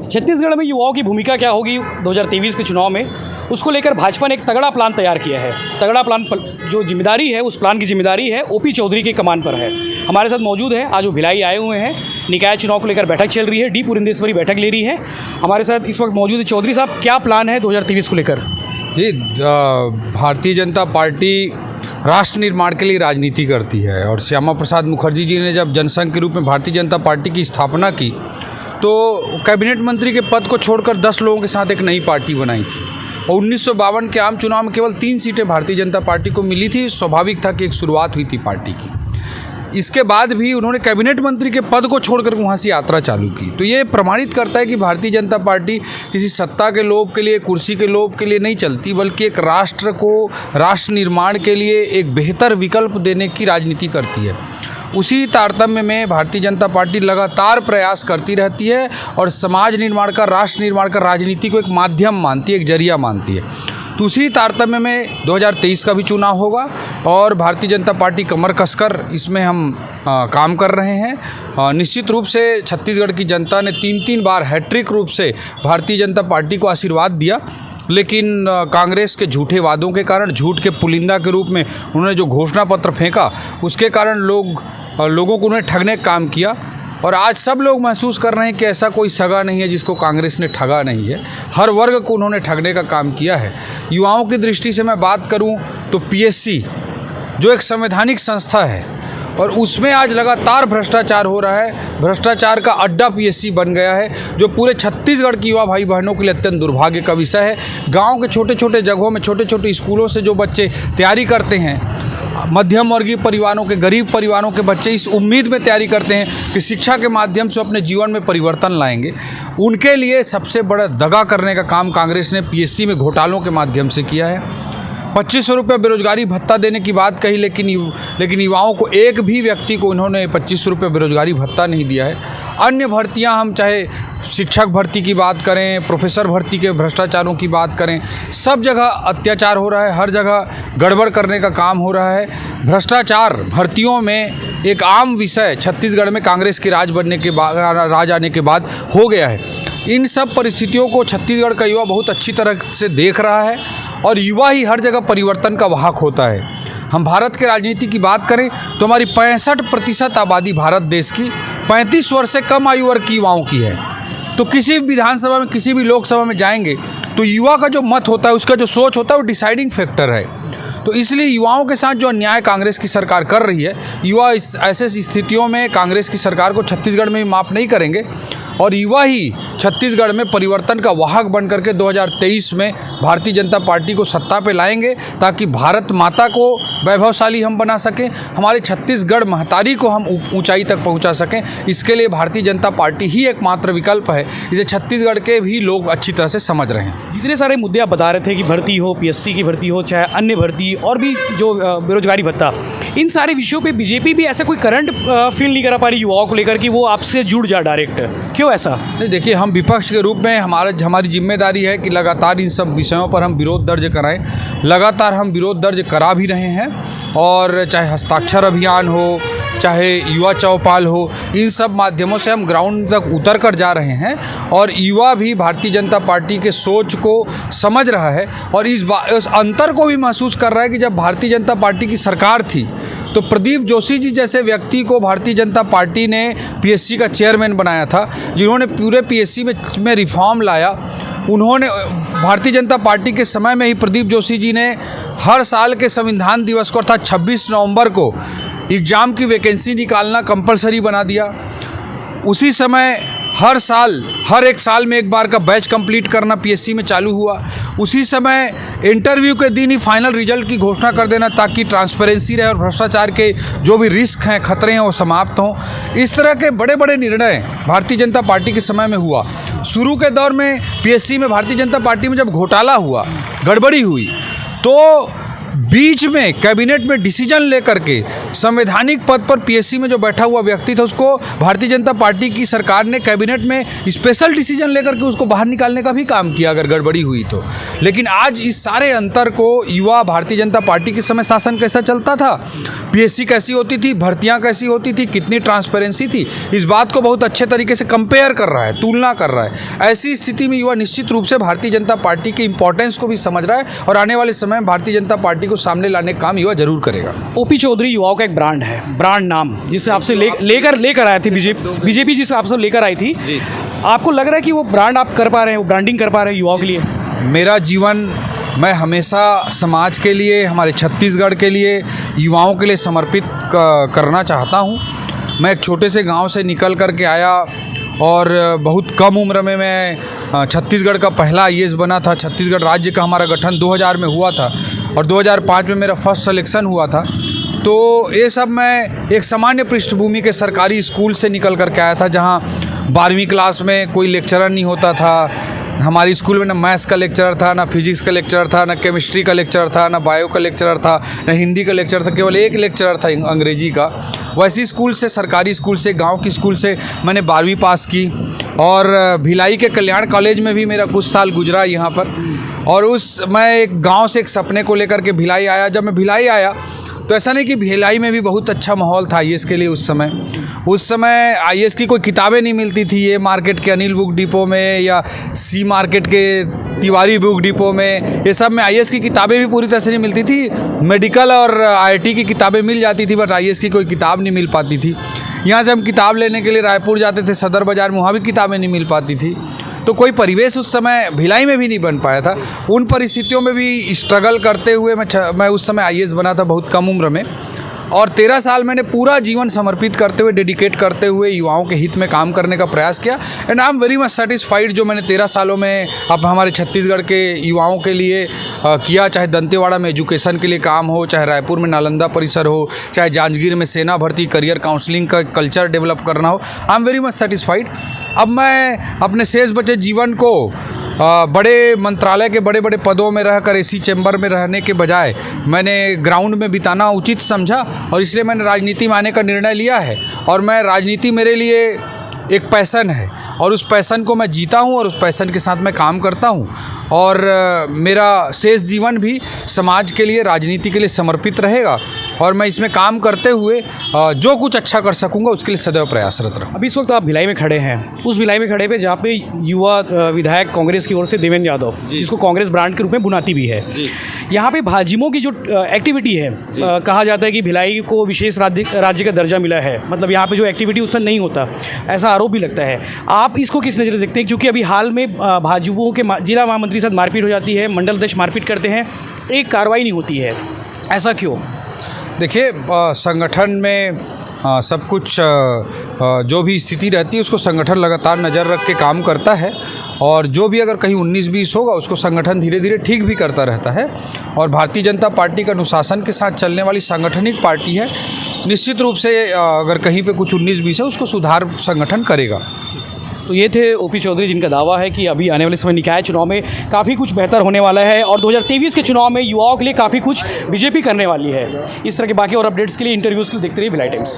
छत्तीसगढ़ में युवाओं की भूमिका क्या होगी 2023 के चुनाव में, उसको लेकर भाजपा ने एक तगड़ा प्लान तैयार किया है। तगड़ा प्लान जो जिम्मेदारी है, उस प्लान की जिम्मेदारी है ओपी चौधरी के कमान पर है। हमारे साथ मौजूद है, आज वो भिलाई आए हुए हैं। निकाय चुनाव को लेकर बैठक चल रही है, डी पुरंदेश्वरी बैठक ले रही है। हमारे साथ इस वक्त मौजूद है चौधरी साहब, क्या प्लान है 2023 को लेकर? जी, भारतीय जनता पार्टी राष्ट्र निर्माण के लिए राजनीति करती है और श्यामा प्रसाद मुखर्जी जी ने जब जनसंघ के रूप में भारतीय जनता पार्टी की स्थापना की तो कैबिनेट मंत्री के पद को छोड़कर 10 लोगों के साथ एक नई पार्टी बनाई थी और 1952 के आम चुनाव में केवल 3 सीटें भारतीय जनता पार्टी को मिली थी। स्वाभाविक था कि एक शुरुआत हुई थी पार्टी की। इसके बाद भी उन्होंने कैबिनेट मंत्री के पद को छोड़कर वहाँ से यात्रा चालू की। तो ये प्रमाणित करता है कि भारतीय जनता पार्टी किसी सत्ता के लोभ के लिए, कुर्सी के लोभ के लिए नहीं चलती, बल्कि एक राष्ट्र को राष्ट्र निर्माण के लिए एक बेहतर विकल्प देने की राजनीति करती है। उसी तारतम्य में भारतीय जनता पार्टी लगातार प्रयास करती रहती है और समाज निर्माण का, राष्ट्र निर्माण का राजनीति को एक माध्यम मानती है, एक जरिया मानती है। तो उसी तारतम्य में 2023 का भी चुनाव होगा और भारतीय जनता पार्टी कमर कसकर इसमें हम काम कर रहे हैं। निश्चित रूप से छत्तीसगढ़ की जनता ने 3 बार हैट्रिक रूप से भारतीय जनता पार्टी को आशीर्वाद दिया, लेकिन कांग्रेस के झूठे वादों के कारण, झूठ के पुलिंदा के रूप में उन्होंने जो घोषणा पत्र फेंका, उसके कारण लोगों को उन्हें ठगने का काम किया। और आज सब लोग महसूस कर रहे हैं कि ऐसा कोई सगा नहीं है जिसको कांग्रेस ने ठगा नहीं है। हर वर्ग को उन्होंने ठगने का काम किया है। युवाओं की दृष्टि से मैं बात करूं तो पीएससी जो एक संवैधानिक संस्था है और उसमें आज लगातार भ्रष्टाचार हो रहा है। भ्रष्टाचार का अड्डा पीएससी बन गया है, जो पूरे छत्तीसगढ़ की युवा भाई बहनों के लिए अत्यंत दुर्भाग्य का विषय है। गाँव के छोटे छोटे जगहों में, छोटे छोटे स्कूलों से जो बच्चे तैयारी करते हैं, मध्यम वर्गीय परिवारों के, गरीब परिवारों के बच्चे इस उम्मीद में तैयारी करते हैं कि शिक्षा के माध्यम से अपने जीवन में परिवर्तन लाएंगे, उनके लिए सबसे बड़ा दगा करने का काम कांग्रेस ने पीएससी में घोटालों के माध्यम से किया है। 2500 रुपये बेरोजगारी भत्ता देने की बात कही, लेकिन युवाओं को, एक भी व्यक्ति को इन्होंने 2500 रुपये बेरोजगारी भत्ता नहीं दिया है। अन्य भर्तियां, हम चाहे शिक्षक भर्ती की बात करें, प्रोफेसर भर्ती के भ्रष्टाचारों की बात करें, सब जगह अत्याचार हो रहा है, हर जगह गड़बड़ करने का काम हो रहा है। भ्रष्टाचार भर्तियों में एक आम विषय छत्तीसगढ़ में कांग्रेस के राज आने के बाद हो गया है। इन सब परिस्थितियों को छत्तीसगढ़ का युवा बहुत अच्छी तरह से देख रहा है और युवा ही हर जगह परिवर्तन का वाहक होता है। हम भारत के राजनीति की बात करें तो हमारी 65% आबादी भारत देश की 35 वर्ष से कम आयु वर्ग की युवाओं की है। तो किसी भी विधानसभा में, किसी भी लोकसभा में जाएंगे तो युवा का जो मत होता है, उसका जो सोच होता है, वो डिसाइडिंग फैक्टर है। तो इसलिए युवाओं के साथ जो अन्याय कांग्रेस की सरकार कर रही है, युवा इस ऐसे स्थितियों में कांग्रेस की सरकार को छत्तीसगढ़ में भी माफ़ नहीं करेंगे और युवा ही छत्तीसगढ़ में परिवर्तन का वाहक बन करके 2023 में भारतीय जनता पार्टी को सत्ता पे लाएंगे, ताकि भारत माता को वैभवशाली हम बना सकें, हमारे छत्तीसगढ़ महतारी को हम ऊंचाई तक पहुंचा सकें। इसके लिए भारतीय जनता पार्टी ही एकमात्र विकल्प है। इसे छत्तीसगढ़ के भी लोग अच्छी तरह से समझ रहे हैं। जितने सारे मुद्दे आप बता रहे थे कि भर्ती हो, पीएससी की भर्ती हो, चाहे अन्य भर्ती और भी जो बेरोजगारी भत्ता, इन सारे विषयों पे बीजेपी भी ऐसा कोई करंट फील नहीं करा पा रही युवाओं को लेकर कि वो आपसे जुड़ जा डायरेक्ट? क्यों ऐसा? नहीं, देखिए, हम विपक्ष के रूप में हमारी जिम्मेदारी है कि लगातार इन सब विषयों पर हम विरोध दर्ज कराएं। लगातार हम विरोध दर्ज करा भी रहे हैं और चाहे हस्ताक्षर अभियान हो, चाहे युवा चौपाल हो, इन सब माध्यमों से हम ग्राउंड तक उतर कर जा रहे हैं और युवा भी भारतीय जनता पार्टी के सोच को समझ रहा है और इस अंतर को भी महसूस कर रहा है कि जब भारतीय जनता पार्टी की सरकार थी तो प्रदीप जोशी जी जैसे व्यक्ति को भारतीय जनता पार्टी ने पीएससी का चेयरमैन बनाया था, जिन्होंने पूरे पीएससी में रिफॉर्म लाया। उन्होंने भारतीय जनता पार्टी के समय में ही प्रदीप जोशी जी ने हर साल के संविधान दिवस को, अर्थात 26 नवंबर को, एग्ज़ाम की वैकेंसी निकालना कंपलसरी बना दिया। उसी समय हर एक साल में एक बार का बैच कंप्लीट करना पीएससी में चालू हुआ। उसी समय इंटरव्यू के दिन ही फाइनल रिजल्ट की घोषणा कर देना, ताकि ट्रांसपेरेंसी रहे और भ्रष्टाचार के जो भी रिस्क हैं, खतरे हैं, वो समाप्त हों। इस तरह के बड़े बड़े निर्णय भारतीय जनता पार्टी के समय में हुआ। शुरू के दौर में पीएससी में भारतीय जनता पार्टी में जब घोटाला हुआ, गड़बड़ी हुई, तो बीच में कैबिनेट में डिसीजन लेकर के संवैधानिक पद पर पीएससी में जो बैठा हुआ व्यक्ति था उसको भारतीय जनता पार्टी की सरकार ने कैबिनेट में स्पेशल डिसीजन लेकर के उसको बाहर निकालने का भी काम किया अगर गड़बड़ी हुई तो। लेकिन आज इस सारे अंतर को युवा भारतीय जनता पार्टी के समय शासन कैसा चलता था, पीएससी कैसी होती थी, भर्तियां कैसी होती थी, कितनी ट्रांसपेरेंसी थी, इस बात को बहुत अच्छे तरीके से कंपेयर कर रहा है, तुलना कर रहा है। ऐसी स्थिति में युवा निश्चित रूप से भारतीय जनता पार्टी की इंपॉर्टेंस को भी समझ रहा है और आने वाले समय में भारतीय जनता पार्टी को सामने लाने का काम युवा जरूर करेगा। ओपी चौधरी युवाओं का एक ब्रांड है, ब्रांड नाम जिससे आपसे लेकर आए थे बीजेपी जिससे आपसे लेकर आई थी। आपको लग रहा है कि वो ब्रांड आप कर पा रहे हैं, वो ब्रांडिंग कर पा रहे हैं युवाओं के लिए? मेरा जीवन मैं हमेशा समाज के लिए, हमारे छत्तीसगढ़ के लिए, युवाओं के लिए समर्पित करना चाहता हूँ। मैं एक छोटे से गांव से निकल कर के आया और बहुत कम उम्र में मैं छत्तीसगढ़ का पहला आईएएस बना था। छत्तीसगढ़ राज्य का हमारा गठन 2000 में हुआ था और 2005 में मेरा फर्स्ट सिलेक्शन हुआ था। तो ये सब मैं एक सामान्य पृष्ठभूमि के सरकारी स्कूल से निकल कर के आया था, जहाँ 12वीं क्लास में कोई लेक्चरर नहीं होता था। हमारी स्कूल में ना मैथ्स का लेक्चरर था, ना फिजिक्स का लेक्चरर था, ना केमिस्ट्री का लेक्चरर था, ना बायो का लेक्चरर था, ना हिंदी का लेक्चरर था, केवल एक लेक्चरर था अंग्रेजी का। वैसी स्कूल से, सरकारी स्कूल से, गांव की स्कूल से मैंने 12वीं पास की और भिलाई के कल्याण कॉलेज में भी मेरा कुछ साल गुजरा यहाँ पर। और मैं एक गाँव से एक सपने को लेकर के भिलाई आया। जब मैं भिलाई आया तो ऐसा नहीं कि भिलाई में भी बहुत अच्छा माहौल था आईएएस के लिए। उस समय आईएएस की कोई किताबें नहीं मिलती थी। ये मार्केट के अनिल बुक डिपो में या सी मार्केट के तिवारी बुक डिपो में, ये सब में आईएएस की किताबें भी पूरी तरह से नहीं मिलती थी। मेडिकल और आईआईटी की किताबें मिल जाती थी, बट आईएएस की कोई किताब नहीं मिल पाती थी। यहाँ से हम किताब लेने के लिए रायपुर जाते थे, सदर बाज़ार में, वहाँ भी किताबें नहीं मिल पाती थी। तो कोई परिवेश उस समय भिलाई में भी नहीं बन पाया था। उन परिस्थितियों में भी स्ट्रगल करते हुए मैं उस समय आईएएस बना था बहुत कम उम्र में। और 13 साल मैंने पूरा जीवन समर्पित करते हुए, डेडिकेट करते हुए युवाओं के हित में काम करने का प्रयास किया। And I am very much satisfied जो मैंने 13 सालों में अब हमारे छत्तीसगढ़ के युवाओं के लिए किया। चाहे दंतेवाड़ा में एजुकेशन के लिए काम हो, चाहे रायपुर में नालंदा परिसर हो, चाहे जांजगीर में सेना भर्ती करियर काउंसलिंग का कल्चर डेवलप करना हो, I am very much satisfied. अब मैं अपने शेष बचे जीवन को बड़े मंत्रालय के बड़े बड़े पदों में रहकर एसी चैम्बर में रहने के बजाय मैंने ग्राउंड में बिताना उचित समझा और इसलिए मैंने राजनीति में आने का निर्णय लिया है। और मैं राजनीति मेरे लिए एक पैशन है और उस पैशन को मैं जीता हूँ और उस पैशन के साथ मैं काम करता हूँ। और मेरा शेष जीवन भी समाज के लिए, राजनीति के लिए समर्पित रहेगा और मैं इसमें काम करते हुए जो कुछ अच्छा कर सकूंगा उसके लिए सदैव प्रयासरत रहूँगा। अभी इस वक्त आप भिलाई में खड़े हैं, उस भिलाई में खड़े पे जहाँ पे युवा विधायक कांग्रेस की ओर से देवेंद्र यादव, जिसको कांग्रेस ब्रांड के रूप में बुनाती भी है, यहाँ पे भाजयुमो की जो एक्टिविटी है, कहा जाता है कि भिलाई को विशेष राज्य का दर्जा मिला है, मतलब यहाँ पे जो एक्टिविटी उससे नहीं होता, ऐसा आरोप भी लगता है। आप इसको किस नज़र से देखते हैं? क्योंकि अभी हाल में भाजयुमो के जिला महामंत्री साथ मारपीट हो जाती है, मंडल अध्यक्ष मारपीट करते हैं, एक कार्रवाई नहीं होती है, ऐसा क्यों? देखिए, संगठन में सब कुछ जो भी स्थिति रहती है उसको संगठन लगातार नज़र रख के काम करता है और जो भी अगर कहीं 19-20 होगा उसको संगठन धीरे धीरे ठीक भी करता रहता है। और भारतीय जनता पार्टी का अनुशासन के साथ चलने वाली सांगठनिक पार्टी है। निश्चित रूप से अगर कहीं पे कुछ 19-20 है उसको सुधार संगठन करेगा। तो ये थे ओपी चौधरी, जिनका दावा है कि अभी आने वाले समय निकाय चुनाव में काफ़ी कुछ बेहतर होने वाला है और 2023 के चुनाव में युवाओं के लिए काफ़ी कुछ बीजेपी करने वाली है। इस तरह के बाकी और अपडेट्स के लिए, इंटरव्यूज़ के लिए देखते रहिए भिलाई टाइम्स।